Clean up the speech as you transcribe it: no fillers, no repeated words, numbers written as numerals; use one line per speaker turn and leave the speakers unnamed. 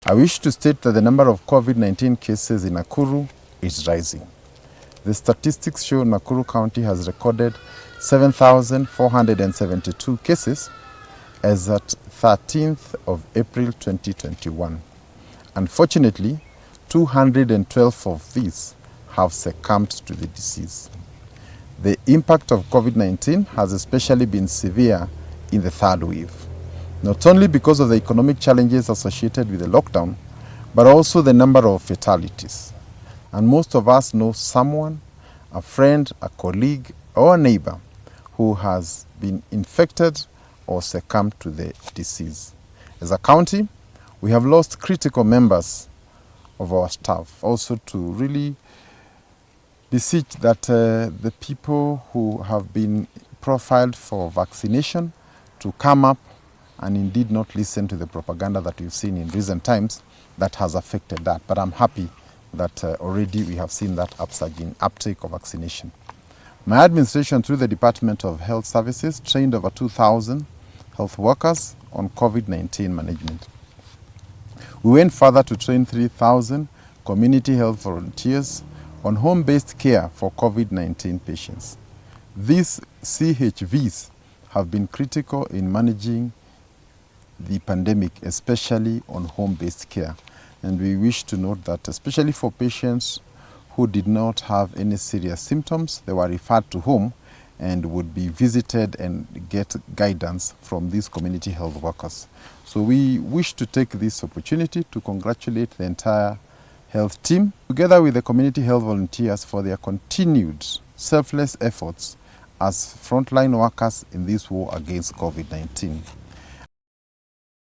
I wish to state that the number of COVID-19 cases in Nakuru is rising. The statistics show Nakuru County has recorded 7,472 cases as at 13th of April 2021. Unfortunately, 212 of these have succumbed to the disease. The impact of COVID-19 has especially been severe in the third wave, not only because of the economic challenges associated with the lockdown, but also the number of fatalities. And most of us know someone, a friend, a colleague, or a neighbor who has been infected or succumbed to the disease. As a county, we have lost critical members of our staff. Also to really beseech that the people who have been profiled for vaccination to come up and indeed not listen to the propaganda that we've seen in recent times that has affected that. But I'm happy that already we have seen that upsurge in uptake of vaccination. My administration, through the Department of Health Services, trained over 2,000 health workers on COVID-19 management. We went further to train 3,000 community health volunteers on home-based care for COVID-19 patients. These CHVs have been critical in managing the pandemic, especially on home-based care. And we wish to note that especially for patients who did not have any serious symptoms, they were referred to home and would be visited and get guidance from these community health workers. So we wish to take this opportunity to congratulate the entire health team, together with the community health volunteers, for their continued selfless efforts as frontline workers in this war against COVID-19.